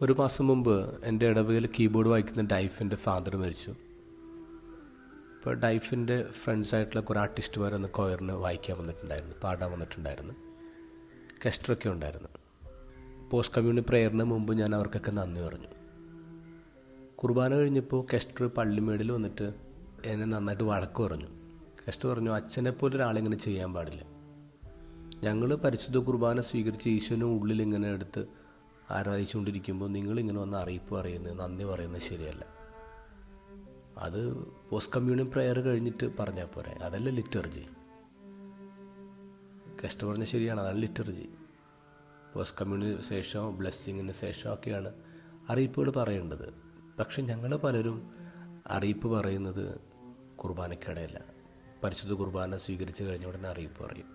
ഒരു മാസം മുമ്പ് എൻ്റെ ഇടവകയിൽ കീബോർഡ് വായിക്കുന്ന ഡൈഫിൻ്റെ ഫാദർ മരിച്ചു. ഇപ്പോൾ ഡൈഫിൻ്റെ ഫ്രണ്ട്സായിട്ടുള്ള കുറേ ആർട്ടിസ്റ്റുമാരൊന്ന് കൊയറിന് വായിക്കാൻ വന്നിട്ടുണ്ടായിരുന്നു, പാടാൻ വന്നിട്ടുണ്ടായിരുന്നു. കെസ്റ്ററൊക്കെ ഉണ്ടായിരുന്നു. പോസ്റ്റ് കമ്മ്യൂണിറ്റി പ്രേയറിന് മുമ്പ് ഞാൻ അവർക്കൊക്കെ നന്ദി പറഞ്ഞു. കുർബാന കഴിഞ്ഞപ്പോൾ കെസ്റ്റർ പള്ളിമേടിൽ വന്നിട്ട് എന്നെ നന്നായിട്ട് വഴക്ക് പറഞ്ഞു. കെസ്റ്റർ പറഞ്ഞു, അച്ഛനെപ്പോലെ ഒരാളിങ്ങനെ ചെയ്യാൻ പാടില്ല. ഞങ്ങൾ പരിശുദ്ധ കുർബാന സ്വീകരിച്ച് ഈശോനെ ഉള്ളിൽ ഇങ്ങനെ എടുത്ത് ആരാധിച്ചുകൊണ്ടിരിക്കുമ്പോൾ നിങ്ങളിങ്ങനെ വന്ന് അറിയിപ്പ് പറയുന്നത്, നന്ദി പറയുന്നത് ശരിയല്ല. അത് പോസ്റ്റ് കമ്മ്യൂണിയൻ പ്രെയർ കഴിഞ്ഞിട്ട് പറഞ്ഞാൽ പോരെ, അതല്ല ലിറ്റർജി. കെസ്റ്റർ പറഞ്ഞ ശരിയാണ്, അതാണ് ലിറ്റർജി. പോസ്റ്റ് കമ്മ്യൂണിന് ശേഷം ബ്ലെസ്സിങ്ങിന് ശേഷം ഒക്കെയാണ് അറിയിപ്പുകൾ പറയേണ്ടത്. പക്ഷെ ഞങ്ങൾ പലരും അറിയിപ്പ് പറയുന്നത് കുർബാനയ്ക്കിടയല്ല. പരിശുദ്ധ കുർബാന സ്വീകരിച്ച് കഴിഞ്ഞ ഉടനെ അറിയിപ്പ് പറയും.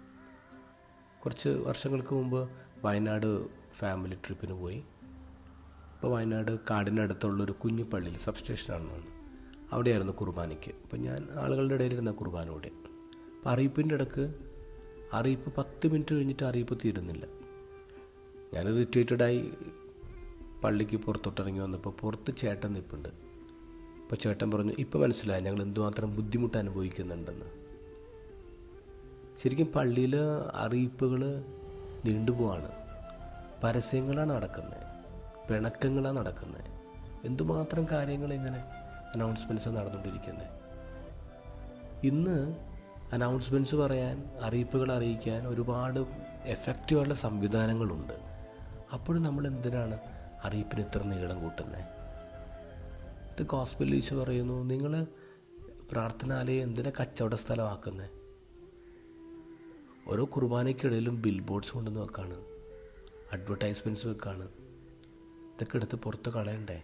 കുറച്ച് വർഷങ്ങൾക്ക് മുമ്പ് വയനാട് ഫാമിലി ട്രിപ്പിന് പോയി. ഇപ്പോൾ വയനാട് കാടിനടുത്തുള്ളൊരു കുഞ്ഞു പള്ളിയിൽ സബ്സ്റ്റേഷനാണെന്ന്, അവിടെയായിരുന്നു കുർബാനയ്ക്ക്. അപ്പം ഞാൻ ആളുകളുടെ ഇടയിലിരുന്ന കുർബാന കൂടെ. അപ്പം അറിയിപ്പിൻ്റെ ഇടയ്ക്ക് അറിയിപ്പ് 10 മിനിറ്റ് കഴിഞ്ഞിട്ട് അറിയിപ്പ് തീരുന്നില്ല. ഞാൻ റിട്രീറ്റഡായി പള്ളിക്ക് പുറത്തോട്ടിറങ്ങി വന്നപ്പോൾ പുറത്ത് ചേട്ടൻ നിൽപ്പുണ്ട്. അപ്പോൾ ചേട്ടൻ പറഞ്ഞു, ഇപ്പം മനസ്സിലായി ഞങ്ങൾ എന്തുമാത്രം ബുദ്ധിമുട്ട് അനുഭവിക്കുന്നുണ്ടെന്ന്. ശരിക്കും പള്ളിയിൽ അറിയിപ്പുകൾ നീണ്ടുപോവാണ്, പരസ്യങ്ങളാണ് നടക്കുന്നത്, പിണക്കങ്ങളാണ് നടക്കുന്നത്. എന്തുമാത്രം കാര്യങ്ങൾ ഇങ്ങനെ അനൗൺസ്മെൻറ്റ്സ് നടന്നുകൊണ്ടിരിക്കുന്നത്. ഇന്ന് അനൗൺസ്മെൻറ്റ്സ് പറയാൻ, അറിയിപ്പുകൾ അറിയിക്കാൻ ഒരുപാട് എഫക്റ്റീവായിട്ടുള്ള സംവിധാനങ്ങളുണ്ട്. അപ്പോഴും നമ്മൾ എന്തിനാണ് അറിയിപ്പിന് ഇത്ര നീളം കൂട്ടുന്നത്? ഇത് ഗോസ്പൽ ഈശോ പറയുന്നു, നിങ്ങൾ പ്രാർത്ഥനാലയം എന്തിനാ കച്ചവട സ്ഥലമാക്കുന്നത്? ഓരോ കുർബാനയ്ക്കിടയിലും ബിൽ ബോർഡ്സ് കൊണ്ടുവന്ന് വെക്കാണ്, അഡ്വർടൈസ്മെൻറ്റ്സ് വെക്കാണ്. ഇതൊക്കെ എടുത്ത് പുറത്ത് കളയണ്ടേ?